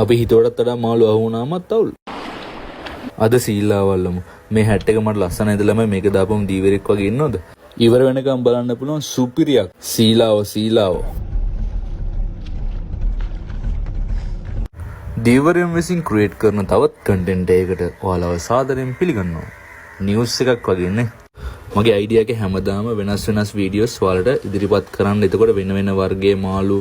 අපි හිතුවටත් වඩා මාළු අහු වුණාමත් අවුල්. අද සීලාවල්ලමු. මේ හැට් එක මට ලස්සනයිද ළමයි මේක දාපුවම දීවරෙක් වගේ ඉන්නවද? ඉවර වෙනකම් බලන්න පුළුවන් සුපිරියක්. සීලාව. දීවරයන් විසින් ක්‍රියේට් කරන තවත් කන්ටෙන්ට් එකකට ඔයාලව සාදරයෙන් පිළිගන්නවා. නිවුස් එකක් වගේ නේ. මගේ අයිඩියා එක හැමදාම වෙනස් වීඩියෝස් ඔයාලට ඉදිරිපත් කරන්න. එතකොට වෙන වෙන වර්ගයේ මාළු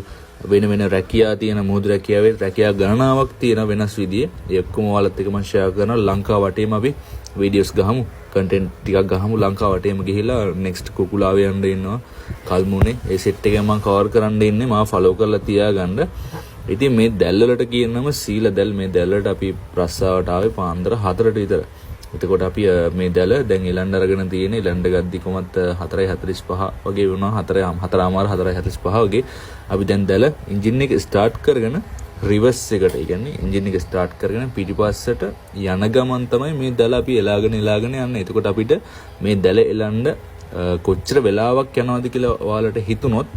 වෙන රැකියා තියෙන මුහුදු රැකියාවේ රැකියා ගණනාවක් තියෙන වෙනස් විදිහේ ඒ ඔක්කොම ඔයාලත් එක්ක මම ෂෙයා කරනවා. ලංකාව වටේම අපි වීඩියෝස් ගහමු, කන්ටෙන්ට් ටිකක් ගහමු. ලංකාව වටේම ගිහිලා නෙක්ස්ට් කුකුලාවේ යන්න ඉන්නවා කල්මුනේ. ඒ සෙට් එක මම කවර් කරන්න ඉන්නේ. මාව ෆලෝ කරලා තියාගන්න. ඉතින් මේ දැල් වලට කියනම සීල දැල්. මේ දැල් වලට අපි රස්සාවට ආවේ පාන්දර 4ට විතර. එතකොට අපි මේ දැල දැන් එලන්ඩ අරගෙන තියෙන. එලන්ඩ ගද්දි කොමත් 4:45 වගේ වුණා. 4:45 වගේ අපි දැන් දැල එන්ජින් එක ස්ටාර්ට් කරගෙන රිවර්ස් එකට, ඒ කියන්නේ එන්ජින් එක ස්ටාර්ට් කරගෙන පිටිපස්සට යන ගමන් තමයි මේ දැල අපි එලාගෙන යන්නේ. එතකොට අපිට මේ දැල එලන්න කොච්චර වෙලාවක් යනවද කියලා ඔයාලට හිතුනොත්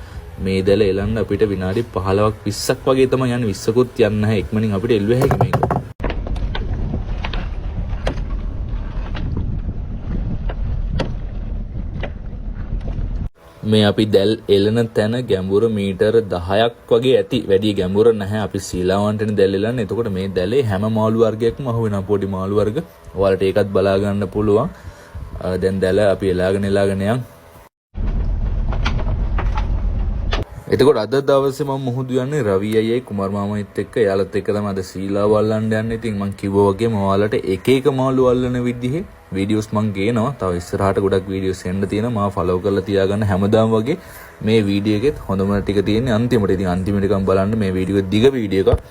මේ දැල එලන්න අපිට විනාඩි 15ක් 20ක් වගේ තමයි යන්නේ. 20කුත් යන්නේ නැහැ. ඉක්මනින් අපිට එල්ව හැකි මේක. මේ අපි දැල් එලන තැන ගැඹුර මීටර 10ක් වගේ ඇති. වැඩි ගැඹුර නැහැ. අපි සීලාවන්ටනේ දැල් එලන්නේ. එතකොට මේ දැලේ හැම මාළු වර්ගයක්ම අහු වෙනවා. පොඩි මාළු වර්ග. ඔයාලට ඒකත් බලා ගන්න පුළුවන්. දැන් දැල අපි එලාගෙන යන්. එතකොට අද දවසේ මම මුහුදු යන්නේ රවි අයියයි කුමාර මාමයිත් එක්ක. එයාලත් එක්ක තමයි අද සීලාව අල්ලන්න යන්නේ. ඉතින් මම කිව්වා වගේම ඔයාලට එක මාළු අල්ලන විදිහේ වීඩියෝස් මම ගේනවා. තව ඉස්සරහට ගොඩක් වීඩියෝස් එන්න තියෙනවා. මාව ෆලෝ කරලා තියාගන්න. හැමදාම වගේ මේ වීඩියෝ එකෙත් හොඳම ටික තියෙන්නේ අන්තිමට. ඉතින් අන්තිමටකම් බලන්න. මේ වීඩියෝ එක දිග වීඩියෝ එකක්.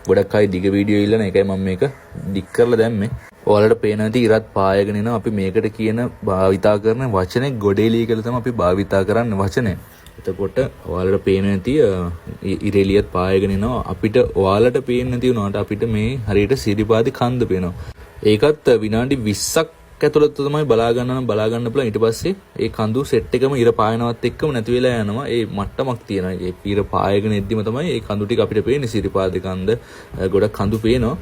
ගොඩක් අය දිග වීඩියෝ ඉල්ලන එකයි මම මේක ඩික් කරලා දැම්මේ. ඔයාලට පේන ඇති ඉරත් පායගෙන එනවා. අපි මේකට කියන භාවිතා කරන වචනේ ගොඩේලිය කියලා තමයි අපි භාවිතා කරන්න වචනේ. එතකොට ඔයාලට පේන ඇති ඉරෙලියත් පායගෙන එනවා. අපිට ඔයාලට පේන්නේ නැති වුණාට අපිට මේ හරියට සිරිපාදි කන්ද පේනවා. ඒකත් විනාඩි 20ක් ඇතුළත තමයි බලා ගන්න පුළුවන්. ඊට පස්සේ ඒ කඳු සෙට් එකම ඉර පායනවත් එක්කම නැති වෙලා යනවා. ඒ මට්ටමක් තියෙනවා. ඒ ඉර පායගෙන එද්දිම තමයි ඒ කඳු ටික අපිට පේන්නේ. සිරිපාදි කන්ද ගොඩක් කඳු පේනවා.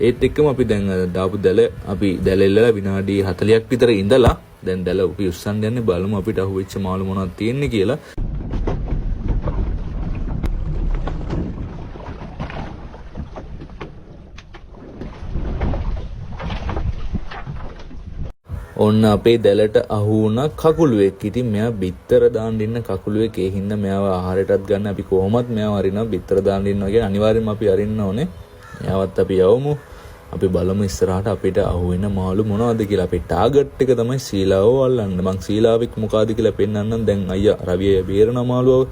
ඒත් එක්කම අපි දැන් දාපු දැල අපි දැල එල්ලලා විනාඩි 40ක් විතර ඉඳලා දැන් දැල අපි උස්සන් යන්නේ. බලමු අපිට අහුවෙච්ච මාළු මොනවද තියෙන්නේ කියලා. ඔන්න අපේ දැලට අහු වුණ කකුළුවෙක්. ඉතින් මෙයා බිත්තර දාන්න ඉන්න කකුළුවෙක්. ඒ හින්දා මෙයාව ආහාරයටත් ගන්න අපි කොහොමත් මෙයාව අරිනවා. බිත්තර දාන්න ඉන්නවා කියන්නේ අනිවාර්යෙන්ම අපි අරින්න ඕනේ. මෙයාවත් අපි යවමු. අපි බලමු ඉස්සරහට අපිට අහු වෙන මාළු මොනවද කියලා. අපේ ටාගට් එක තමයි සීලාව අල්ලන්න. මං සීලාවෙක් මොකಾದ කියලා පෙන්නන්නම්. දැන් අයියා රවිය බේරන මාළුව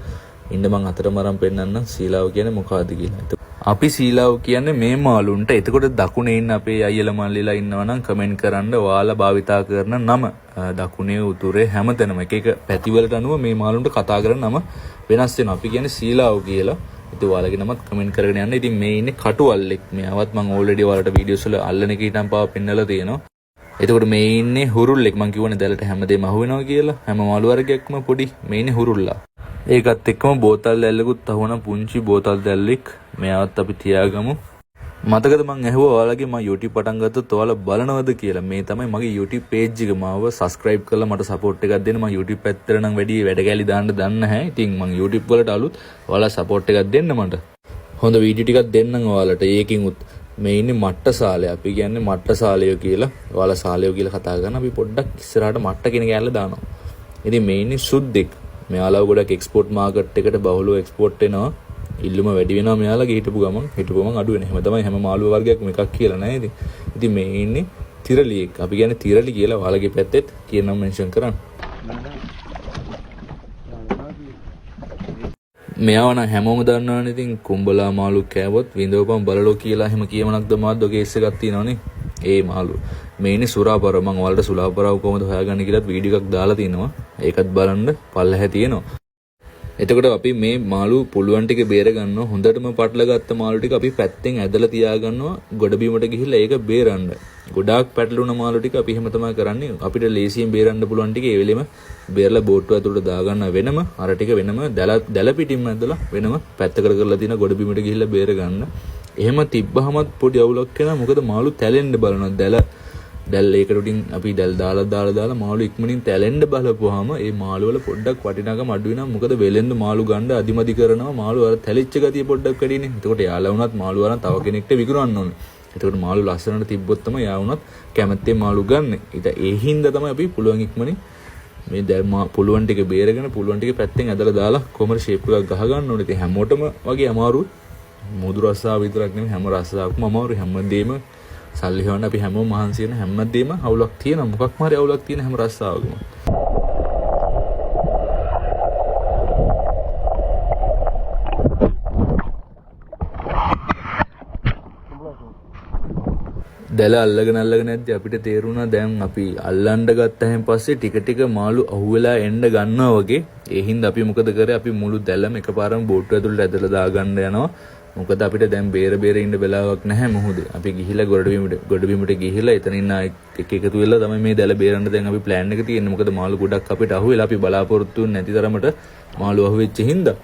ඉන්න මං අතරම අරන් පෙන්නන්නම් සීලාව කියන්නේ මොකಾದ කියලා. අපි සීලාව කියන්නේ මේ මාළුන්ට. එතකොට දකුණේ ඉන්න අපේ අයියලා මල්ලිලා ඉන්නවනම් කමෙන්ට් කරන්න ඔයාලා භාවිතා කරන නම. දකුණේ උතුරේ හැමතැනම එක පැතිවලට අනුව මේ මාළුන්ට කතා කරන නම වෙනස් වෙනවා. අපි කියන්නේ සීලාව කියලා. ඉතින් ඔයාලගේ නමත් කමෙන්ට් කරගෙන යන්න. ඉතින් මේ ඉන්නේ කටුවල්ලෙක්. මෙයාවත් මම ඕල්රෙඩි ඔයාලට වීඩියෝස් වල අල්ලන එක ඊටම් පාව පෙන්නලා තියෙනවා. එතකොට මේ ඉන්නේ හුරුල්ලෙක්. මම කියවනේ දැලට හැමදේම අහු වෙනවා කියලා. හැම මාළු වර්ගයක්ම පොඩි. මේ ඉන්නේ හුරුල්ලා. ඒකත් එක්කම බෝතල් දැල්ලකුත් අහුවන පුංචි බෝතල් දැල්ලෙක්. මෙයාවත් අපි තියාගමු. මතකද මං ඇහුවා ඔයාලගේ මම YouTube පටන් ගත්තොත් ඔයාලා බලනවද කියලා. මේ තමයි මගේ YouTube page එක. මාව subscribe කරලා මට support එකක් දෙන්න. මම YouTube පැත්තට නම් වැඩි වැඩ කැලි දාන්න දන්නේ නැහැ. ඉතින් මං YouTube වලට අලුත්. ඔයාලා support එකක් දෙන්න මට. හොඳ වීඩියෝ ටිකක් දෙන්නම් ඔයාලට. ඒකින් උත් මේ ඉන්නේ මට්ට සාලය. අපි කියන්නේ මට්ට සාලයෝ කියලා. ඔයාලා සාලයෝ කියලා කතා කරන. අපි පොඩ්ඩක් ඉස්සරහට මට්ට කියන කෑල්ල දානවා. ඉතින් මේ ඉන්නේ සුද්දෙක්. මෙයාලා ගොඩක් එක්ස්පෝර්ට් මාකට් එකට බහුලව එක්ස්පෝර්ට් වෙනවා. ඉල්ලුම වැඩි වෙනවා මෙයාලගේ. හිටපු ගමන් අඩු වෙන. හැම තමයි හැම මාළු වර්ගයක්ම එකක් කියලා නෑ ඉතින්. ඉතින් මේ ඉන්නේ තිරලියෙක්. අපි කියන්නේ තිරලි කියලා. ඔයාලගේ පැත්තෙත් කියනම මෙන්ෂන් කරන්න. මෙයාව නම් හැමෝම දන්නවනේ. ඉතින් කුඹලා මාළු කෑවොත් විඳවපන් බලලෝ කියලා එහෙම කියමනක් දමාද්දෝ කේස් එකක් තියෙනවනේ. ඒ මාළු මේ ඉන්නේ සුරාපර. මම ඔයාලට සුරාපරව කොහොමද හොයාගන්නේ කියලාත් වීඩියෝ එකක් දාලා තිනවා. ඒකත් බලන්න පල්ලෙහැ තියෙනවා. එතකොට අපි මේ මාළු පුළුවන් ටික බේර ගන්නවා. හොඳටම පටල ගත්ත මාළු ටික අපි පැත්තෙන් ඇදලා තියා ගන්නවා. ගොඩ බිමට ගිහිල්ලා ඒක බේරන්න. ගොඩාක් පැටලුණ මාළු ටික අපි එහෙම තමයි කරන්නේ. අපිට ලේසියෙන් බේරන්න පුළුවන් ටික ඒ වෙලෙම බේරලා බෝට්ටුව ඇතුළට දා ගන්න වෙනම. අර ටික වෙනම දැල පිටින්ම ඇදලා වෙනම පැත්තකට කරලා තියෙන ගොඩ බිමට ගිහිල්ලා බේර ගන්න. එහෙම තිබ්බහමත් පොඩි අවුලක් වෙනවා. මොකද මාළු තැලෙන්න බලනවා. දැල් ඒකට උඩින් අපි දැල් දාලා මාළු ඉක්මනින් තැලෙන්න බලපුවාම ඒ මාළු වල පොඩ්ඩක් වටිනාකම අඩු වෙනවා. මොකද වෙලෙන්ද මාළු ගන්න අදිමදි කරනවා. මාළු අර තැලිච්ච ගතිය පොඩ්ඩක් වැඩිනේ. එතකොට යාලා වුණත් මාළු අරන් තව කෙනෙක්ට විකුණන්න ඕනේ. එතකොට මාළු ලස්සනට තිබ්බොත් තමයි යා වුණත් කැමැත්තෙන් මාළු ගන්න. ඒ හින්දා තමයි අපි පුළුවන් ඉක්මනින් මේ දැල් පුළුවන් ටික බේරගෙන පුළුවන් ටික පැත්තෙන් ඇදලා දාලා කොමර ෂේප් එකක් ගහ ගන්න ඕනේ. ඉතින් හැමෝටම වගේ අමාරුයි. මුදු රස්සාව විතරක් නෙමෙයි හැම රස්සාවකම අමාරුයි. හැමදේම සල්ලි හොයන්න අපි හැමෝම මහන්සි වෙන හැමදේම අවුලක් තියෙනවා. මොකක්ම හරි අවුලක් තියෙන හැම රස්සාවකම. දැල අල්ලගෙන නැද්දි අපිට තේරුණා දැන් අපි අල්ලන්න ගත්තයින් පස්සේ ටික ටික මාළු අහුවෙලා එන්න ගන්නවා වගේ. ඒ හින්දා අපි මොකද කරේ? අපි මුළු දැලම එකපාරම බෝට්ටුව ඇතුළට ඇදලා දාගන්න යනවා. මොකද අපිට දැන් බේර ඉන්න වෙලාවක් නැහැ මොහොතේ. අපි ගිහිලා ගොඩබිමට ගිහිලා එතන ඉන්න එක එකතු වෙලා තමයි මේ දැල බේරන්න දැන් අපි ප්ලෑන් එක තියෙන්නේ. මොකද මාළු ගොඩක් අපිට අහුවෙලා අපි බලාපොරොත්තු වෙන්නේ නැති තරමට මාළු අහුවෙච්ච හින්දා.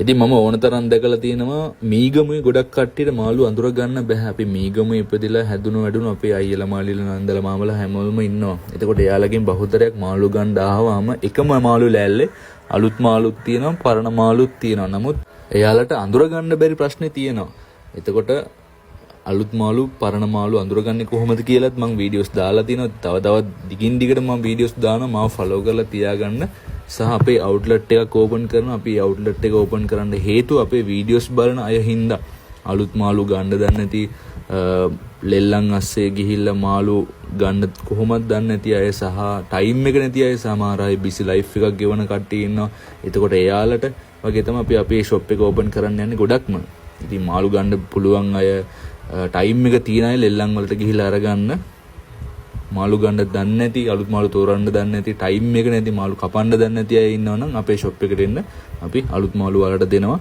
ඉතින් මම ඕන තරම් දැකලා තියෙනවා මීගමුවේ ගොඩක් කට්ටියට මාළු අඳුර ගන්න බෑ. අපි මීගමුවේ ඉපදිලා හැදුණු වැඩුණු අපේ අයියලා මාළිලා නන්දලා මාමලා හැමෝම ඉන්නවා. එතකොට එයාලගෙන් බහුතරයක් මාළු ගන්න ආවම එකම මාළු ලෑල්ලේ අලුත් මාළුත් තියෙනවා පරණ මාළුත් තියෙනවා. නමුත් එයාලට අඳුර ගන්න බැරි ප්‍රශ්නේ තියෙනවා. එතකොට අලුත් මාළු පරණ මාළු අඳුරගන්නේ කොහොමද කියලාත් මම වීඩියෝස් දාලා තිනවා. තව දිගින් දිගට මම වීඩියෝස් දානවා. මාව ෆලෝ කරලා තියාගන්න. සහ අපේ අවුට්ලට් එකක් ඕපන් කරනවා. අපි අවුට්ලට් එක ඕපන් කරන්න හේතුව අපේ වීඩියෝස් බලන අය හින්දා. අලුත් මාළු ගන්න දන්නේ නැති ලෙල්ලන් අස්සේ ගිහිල්ලා මාළු ගන්න කොහොමද දන්නේ නැති අය සහ ටයිම් එක නැති අය සමහර අය බිසි ලයිෆ් එකක් ගෙවන කට්ටිය ඉන්නවා. එතකොට එයාලට වගේ තමයි අපි අපේ ෂොප් එක ඕපන් කරන්න යන්නේ ගොඩක්ම. ඉතින් මාළු ගන්න පුළුවන් අය ටයිම් එක තියන අය ලෙල්ලන් වලට ගිහිල්ලා අරගන්න. මාළු ගන්න දන්නේ නැති අලුත් මාළු තෝරන්න දන්නේ නැති ටයිම් එක නැති මාළු කපන්න දන්නේ නැති අය ඉන්නවනම් අපේ ෂොප් එකට එන්න අපි අලුත් මාළු වලට දෙනවා.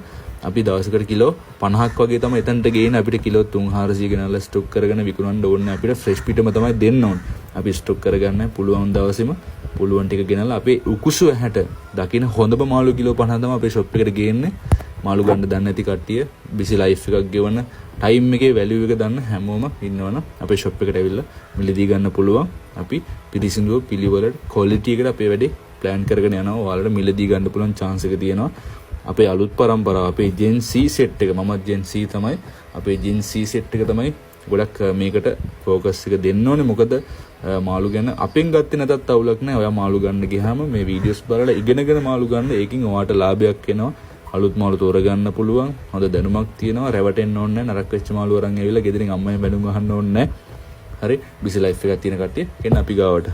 අපි දවසකට කිලෝ 50ක් වගේ තමයි එතනට ගේන. අපිට කිලෝ 300 ගෙනල්ලා ස්ටොක් කරගෙන විකුණන්න ඕනේ. අපිට ෆ්‍රෙෂ් පිටම තමයි දෙන්න ඕනේ. අපි ස්ටොක් කරගන්න පුළුවන් දවසෙම පුළුවන් ටික ගෙනල්ලා අපේ උකුසු ඇහැට දකින්න හොඳම මාළු කිලෝ 50 තමයි අපේ ෂොප් එකට ගේන්නේ. මාළු ගන්න දන්නේ නැති කට්ටිය බිසි ලයිෆ් එකක් ගෙවන ටයිම් එකේ වැලියු එක දන්න හැමෝම ඉන්නවනම් අපේ ෂොප් එකට ඇවිල්ලා මිලදී ගන්න පුළුවන්. අපි පිළිසිඳුව පිළිවෙලට ක්වොලිටි එකට අපේ වැඩේ ප්ලෑන් කරගෙන යනවා. ඔයාලට මිලදී ගන්න පුළුවන් chance එක තියෙනවා. අපේ අලුත් පරම්පරාව අපේ Gen C set එක මම Gen C තමයි. අපේ Gen C set එක තමයි ගොඩක් මේකට ફોකස් එක දෙන්න ඕනේ. මොකද මාළු ගැන අපෙන් ගත්තේ නැතත් අවුලක් නැහැ. ඔයා මාළු ගන්න ගියාම මේ වීඩියෝස් බලලා ඉගෙනගෙන මාළු ගන්න. ඒකින් ඔයාට ලාභයක් එනවා. අලුත් මාළු තෝරගන්න පුළුවන්. හොඳ දැනුමක් තියෙනවා. රැවටෙන්න ඕනේ නැහැ. නරක වෙච්ච මාළු අරන් ඇවිල්ලා ගෙදරින් අම්මෙන් බැනුම් අහන්න ඕනේ නැහැ. හරි බිසි ලයිෆ් එකක් තියෙන කට්ටිය එන්න අපි ගාවට.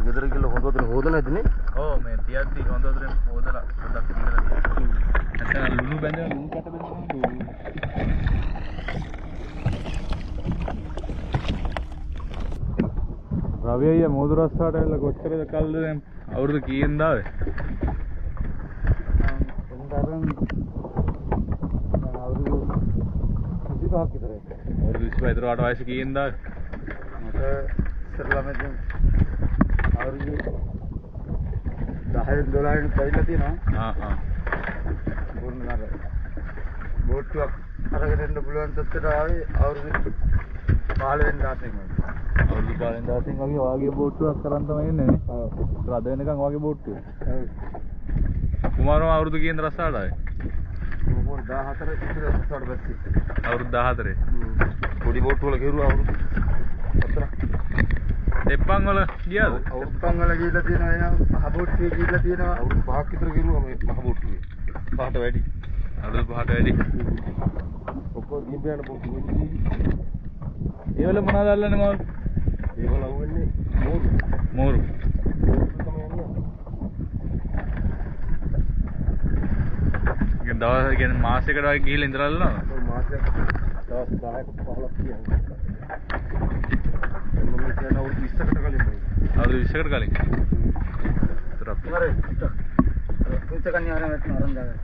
ගෙදර ගිහලා හොඳට හොදලා නැතිනේ. ඔව් මේ තියද්දි හොඳට හොදලා පොඩ්ඩක් ඉඳලා. නැත්නම් ලුණු බැඳලා ලුණු කට බැඳලා රවි අයියා මෝදු රස්සාට ඇවිල්ලා කොච්චරද කල්ද දැන් අවුරුදු කීයෙන්ද ආවේ? අවුරුදු 25ක් විතර. අවුරුදු 25 විතර වට වයස කීයෙන්ද ආවේ? මට ඉස්සරලා මෙතන අවුරුදු 10 12 පැවිදිලා තියෙනවා. බොන්නර බෝට්ටුවක් අරගෙන එන්න පුළුවන් තත්ත්වයට ආවේ අවුරුදු 15 වෙනිදා වගේ. අවුරුදු 15 වගේ වාගේ බෝට්ටුවක් කරන් තමයි එන්නේ නේ. ඔව්. රද වෙනකන් වාගේ බෝට්ටුව. ඔව්. කුමාරව අවුරුදු කීයද රස්සාට ආවේ? මොකද 14 ඉතින් රස්සාට බැස්සේ. අවුරුදු 14. පොඩි බෝට්ටු වල ගෙරුවා අවුරුදු 4. දෙප්පන් වල ගියාද? අවුරුප්පන් වල ගිහිල්ලා තියෙනවා එයා මහ බෝට්ටුවේ ගිහිල්ලා තියෙනවා. අවුරුදු 5ක් විතර ගෙරුවා මේ මහ බෝට්ටුවේ. 5ට වැඩි. අවුරුදු 5ට වැඩි. ගින්බයන පොඩි ඒවල මොනවද අල්ලන්නේ මාළු? ඒවල අහුවෙන්නේ මෝරු. ඉතින් දවස් කියන්නේ මාසයකට වගේ ගිහිල්ලා ඉඳලා අල්ලනවා. මාසයක් දවස් 10ක 15ක් කියන්නේ. මම කියන අවුරුදු 20කට කලින් මම. අවුරුදු 20කට කලින්. හරි. පුතකන්නේ ආරම වෙන අරන් දාගන්න.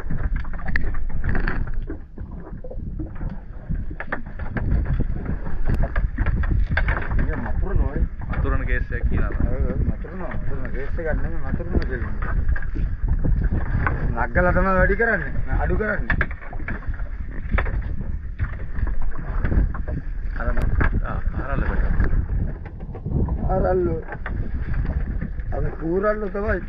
ඉතින් මතුරන කේස් එකක් කියනවා. මතුරන කේස් එකක් නෙමෙයි මතුරන දෙන්නේ. නග්ගලා තමයි වැඩි කරන්නේ. අඩු කරන්නේ. අරල්ලු. අපි කුරල්ලු තමයි.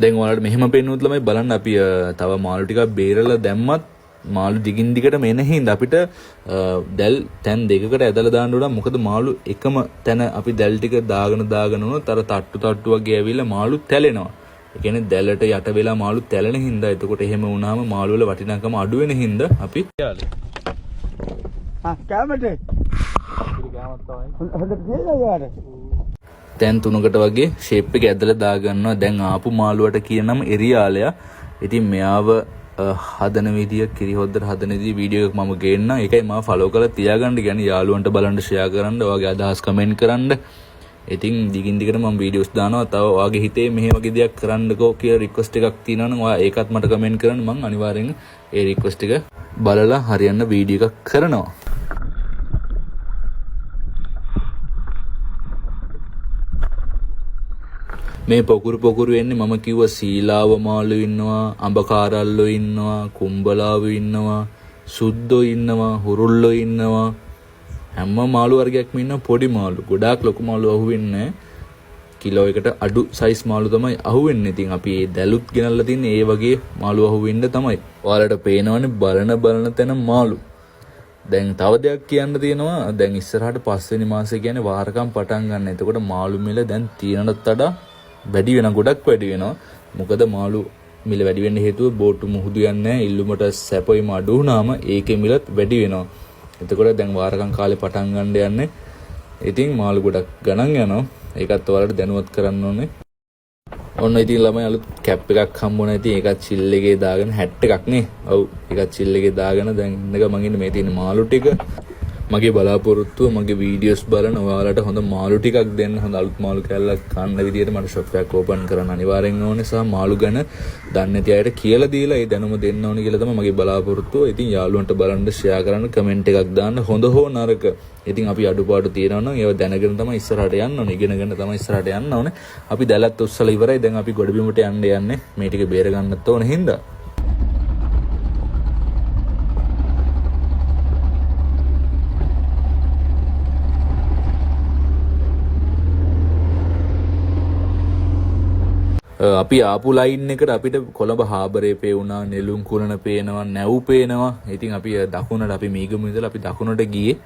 දැන් ඔයාලට මෙහෙම පෙන්නුවොත් ළමයි බලන්න අපි තව මාළු ටිකක් බේරලා දැම්මත් මාළු දිගින් දිගට මෙන්න හින්දා අපිට දැල් තැන් දෙකකට ඇදලා දාන්න උනා. මොකද මාළු එකම තැන අපි දැල් ටික දාගෙන උනොත් අර තට්ටු වගේ ඇවිල්ලා මාළු තැලෙනවා. ඒ කියන්නේ දැලට යට වෙලා මාළු තැලෙන හින්දා එතකොට එහෙම වුණාම මාළු වල වටිනාකම අඩු වෙන හින්දා අපි කැමරේ හොඳට තියලා යාර තැන් තුනකට වගේ ෂේප් එක ඇදලා දාගන්නවා. දැන් ආපු මාළුවට කියනම එරියාලයා. ඉතින් මෙයාව හදන විදිය කිරිහොද්දට හදන විදිය වීඩියෝ එකක් මම ගේන්නම්. ඒකයි මම ෆලෝ කරලා තියාගන්න කියන්නේ යාළුවන්ට බලන්න ෂෙයා කරන්න, ඔයාගේ අදහස් කමෙන්ට් කරන්න. ඉතින් දිගින් දිගට මම වීඩියෝස් දානවා. තව ඔයාගේ හිතේ මෙහෙ වගේ දෙයක් කරන්නකෝ කියලා රික්වෙස්ට් එකක් තියෙනවා නම් ඔයා ඒකත් මට කමෙන්ට් කරන්න. මම අනිවාර්යෙන් ඒ රික්වෙස්ට් එක බලලා හරියන්න වීඩියෝ එකක් කරනවා. මේ පොකුරු එන්නේ මම කිව්ව සීලාව මාළු ඉන්නවා, අඹකාරල්ලෝ ඉන්නවා, කුඹලාව ඉන්නවා, සුද්දෝ ඉන්නවා, හුරුල්ලෝ ඉන්නවා. හැම මාළු වර්ගයක්ම ඉන්නවා. පොඩි මාළු ගොඩාක් ලොකු මාළු අහුවෙන්නේ කිලෝ එකට අඩු සයිස් මාළු තමයි අහුවෙන්නේ. ඉතින් අපි ඒ දැලුත් ගෙනල්ලා තින්නේ ඒ වගේ මාළු අහුවෙන්න තමයි. ඔයාලට පේනවනේ බලන තැන මාළු. දැන් තව දෙයක් කියන්න තියෙනවා. දැන් ඉස්සරහට 5 වෙනි මාසේ කියන්නේ වාරකම් පටන් ගන්න. එතකොට මාළු මිල දැන් තියෙනටත් වඩා වැඩි වෙන ගොඩක් වැඩි වෙනවා. මොකද මාළු මිල වැඩි වෙන්න හේතුව බෝට්ටු මුහුදු යන්නේ ඉල්ලුමට සැපොයිම අඩු වුණාම ඒකේ මිලත් වැඩි වෙනවා. එතකොට දැන් වාරකම් කාලේ පටන් ගන්න යන්නේ. ඉතින් මාළු ගොඩක් ගණන් යනවා. ඒකත් ඔයාලට දැනුවත් කරන්න ඕනේ. ඔන්න ඉතින් ළමයි අලුත් කැප් එකක් හම්බුණා. ඉතින් ඒකත් චිල් එකේ දාගෙන හැට් එකක් නේ. ඔව් ඒකත් චිල් එකේ දාගෙන දැන් ඉන්නක මං ඉන්නේ මේ තියෙන මාළු ටික. මගේ බලාපොරොත්තුව මගේ වීඩියෝස් බලන ඔයාලට හොඳ මාළු ටිකක් දෙන්න, හොඳ අලුත් මාළු කෑල්ලක් කන්න විදියට මට ෂොප් එකක් ඕපන් කරන්න අනිවාර්යෙන් ඕනේ. සහ මාළු ගැන දන්නේ නැති අයට කියලා දීලා ඒ දැනුම දෙන්න ඕනේ කියලා තමයි මගේ බලාපොරොත්තුව. ඉතින් යාළුවන්ට බලන්න, ෂෙයා කරන්න, කමෙන්ට් එකක් දාන්න. හොඳ හෝ නරක. ඉතින් අපි අඩුපාඩු තියෙනවා නම් ඒව දැනගෙන තමයි ඉස්සරහට යන්න ඕනේ. ඉගෙනගෙන තමයි ඉස්සරහට යන්න ඕනේ. අපි දැලත් උස්සලා ඉවරයි. දැන් අපි ගොඩබිමට යන්නේ මේ ටික බේර ගන්නත් ඕනේ හින්දා. අපි ආපු ලයින් එකට අපිට කොළඹ හාබරේ පේුණා, නෙළුම් කුරණ පේනවා, නැව් පේනවා. ඉතින් අපි දකුණට අපි මීගමු ඉඳලා අපි දකුණට ගියේ.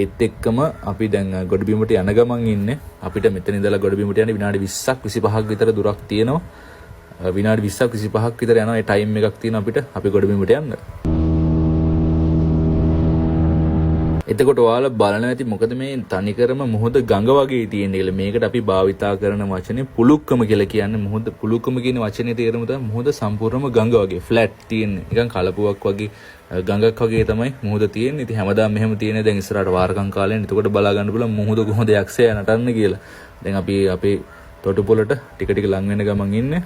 ඒත් එක්කම අපි දැන් ගොඩබිමට යන ගමන් ඉන්නේ. අපිට මෙතන ඉඳලා ගොඩබිමට යන්න විනාඩි 20ක් 25ක් විතර දුරක් තියෙනවා. විනාඩි 20ක් 25ක් විතර යනවා. ඒ ටයිම් එකක් තියෙනවා අපිට අපි ගොඩබිමට යන්න. එතකොට ඔයාලා බලන්න ඇති මොකද මේ තනිකරම මුහුද ගඟ වගේ තියෙන කියලා. මේකට අපි භාවිතා කරන වචනේ පුලුක්කම කියලා කියන්නේ. මුහුද පුලුක්කම කියන වචනේ තේරුම තමයි මුහුද සම්පූර්ණම ගඟ වගේ ෆ්ලැට් තියෙන්නේ. නිකන් කලපුවක් වගේ ගඟක් වගේ තමයි මුහුද තියෙන්නේ. ඉතින් හැමදාම මෙහෙම තියෙන්නේ. දැන් ඉස්සරහට වාරකම් කාලෙන් එතකොට බලා ගන්න පුළුවන් මුහුද කොහොමද යක්ෂයා නටන්නේ කියලා. දැන් අපි අපේ තොටුපොළට ටික ටික ලං වෙන ගමන් ඉන්නේ.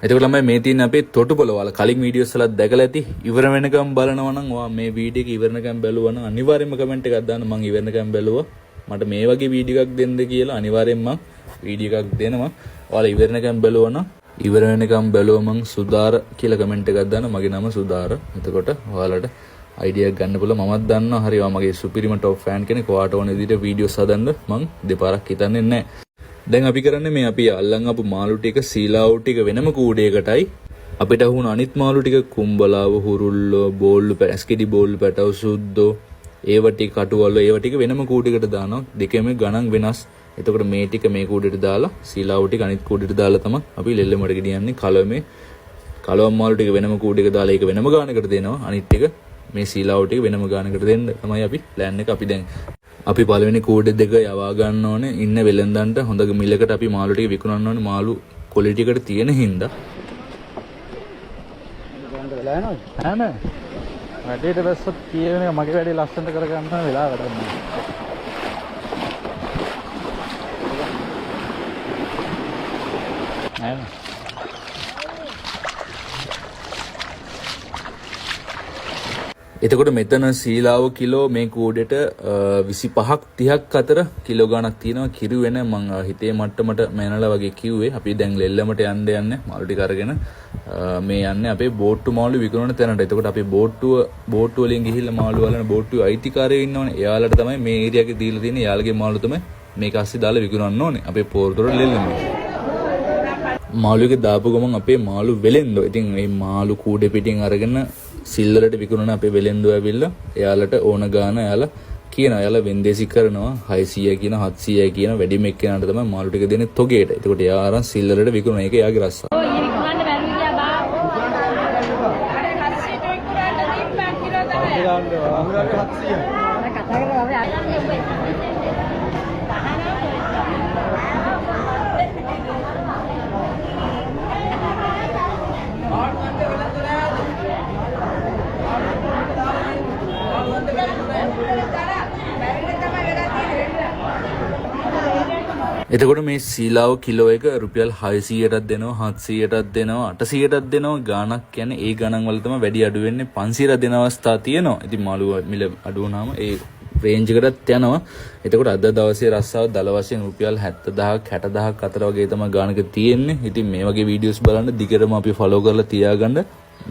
එතකොට ළමයි මේ තියෙන අපේ තොටුපොළ වල කලින් වීඩියෝස් වල දැකලා ඇති. ඉවර වෙනකම් බලනවා නම් ඔයා මේ වීඩියෝ එක ඉවර වෙනකම් බැලුවා නම් අනිවාර්යයෙන්ම කමෙන්ට් එකක් දාන්න. මම ඉවර වෙනකම් බැලුවා. මට මේ වගේ වීඩියෝ එකක් දෙන්න කියලා අනිවාර්යයෙන්ම මම වීඩියෝ එකක් දෙනවා. ඔයාලා ඉවර වෙනකම් බැලුවා නම් ඉවර වෙනකම් බැලුවා මං සුදාර කියලා කමෙන්ට් එකක් දාන්න. මගේ නම සුදාර. එතකොට ඔයාලට අයිඩියා ගන්න පුළුවන්. මමත් දන්නවා. හරි ඔයා මගේ සුපිරිම টොප් ෆෑන් කෙනෙක්. ඔයාට ඕන විදිහට වීඩියෝස් හදන්න මං දෙපාරක් හිතන්නේ නැහැ. දැන් අපි කරන්නේ මේ අපි අල්ලන් ආපු මාළු ටික සීලාව් ටික වෙනම කූඩේකටයි අපිට වුණ අනිත් මාළු ටික කුඹලාව හුරුල්ලෝ බෝල්ලු පැස්කෙඩි බෝල්ලු පැටව සුද්දෝ ඒව ටික කටුවල්ලෝ ඒව ටික වෙනම කූඩේකට දානවා. දෙකෙම ගණන් වෙනස්. එතකොට මේ ටික මේ කූඩේට දාලා සීලාව ටික අනිත් කූඩේට දාලා තමයි අපි ලෙල්ලමට ගෙනියන්නේ. කලවමේ කලවම් මාළු ටික වෙනම කූඩේක දාලා ඒක වෙනම ගානකට දෙනවා. අනිත් ටික මේ සීලාව ටික වෙනම ගානකට දෙන්න තමයි අපි ප්ලෑන් එක අපි දැන් අපි පළවෙනි කූඩේ දෙක යවා ගන්න ඕනේ. ඉන්න වෙලෙන්දන්ට හොඳ මිලකට අපි මාළු ටික විකුණන්න ඕනේ. මාළු ක්වොලිටි එකට තියෙන හින්දා නෑ වැඩේට බැස්සොත් කියන එක මගේ වැඩේ ලස්සනට කරගන්න වෙලාවට නැහැ. එතකොට මෙතන සීලාව කිලෝ මේ කූඩේට 25ක් 30ක් අතර කිලෝ ගණක් තියෙනවා. කිරි වෙන මං හිතේ මට්ටමට මැනලා වගේ කිව්වේ. අපි දැන් ලෙල්ලමට යන්නේ මාළු ටික අරගෙන මේ යන්නේ අපේ බෝට්ටු මාළු විකුණන තැනට. එතකොට අපි බෝට්ටු වලින් ගිහිල්ලා මාළු වලන බෝට්ටුවේ අයිතිකාරයෝ ඉන්නවනේ. එයාලට තමයි මේ ඒරියා එකේ දීලා තියෙන්නේ. යාළගේ මාළු තමයි මේක ASCII දාලා විකුණන්න ඕනේ. අපේ පෝරතොර ලෙල්ලමේ. මාළු එක දාපු ගමන් අපේ මාළු වෙලෙන්දෝ. ඉතින් මේ මාළු කූඩේ පිටින් අරගෙන සිල්ලරට විකුණන අපේ වෙලෙන්දෝ ඇවිල්ලා එයාලට ඕන ගාන එයාලා කියනවා. එයාලා වෙන්දේසි කරනවා 600 කියන 700 කියන වැඩිම එක්කෙනාට තමයි මාළු ටික දෙන්නේ තොගේට. එතකොට එයා අරන් සිල්ලරට විකුණන එක එයාගේ රස්සා. එතකොට මේ සීලාව කිලෝ එක රුපියල් 600ටත් දෙනවා 700ටත් දෙනවා 800ටත් දෙනවා. ගාණක් කියන්නේ ඒ ගණන් වල තමයි වැඩි අඩු වෙන්නේ. 500ට දෙන අවස්ථා තියෙනවා. ඉතින් මාළු මිල අඩු වුණාම ඒ රේන්ජ් එකටත් යනවා. එතකොට අද දවසේ රස්සාව දල වශයෙන් රුපියල් 70000ක් 60000ක් අතර වගේ තමයි ගාණක තියෙන්නේ. ඉතින් මේ වගේ වීඩියෝස් බලන්න දිගටම අපි ෆලෝ කරලා තියාගන්න.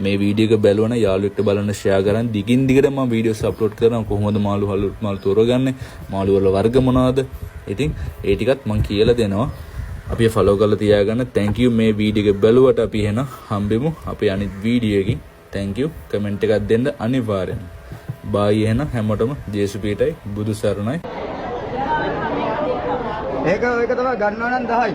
මේ වීඩියෝ එක බැලුවන යාළුවෙක්ට බලන්න ෂෙයා කරන්න. දිගින් දිගට මම වීඩියෝස් අප්ලෝඩ් කරනවා. කොහොමද මාළු තෝරගන්නේ, මාළු වල වර්ග මොනවද. ඉතින් ඒ ටිකත් මම කියලා දෙනවා. අපි ෆලෝ කරලා තියාගන්න. thank you මේ වීඩියෝ එක බැලුවට. අපි එහෙනම් හම්බෙමු අපේ අනිත් වීඩියෝ එකකින්. thank you කමෙන්ට් එකක් දෙන්න අනිවාර්යෙන්. බායි එහෙනම් හැමෝටම ජේසු පීටයි බුදු සරණයි. ඒක තමයි ගන්නවා නම් 10යි.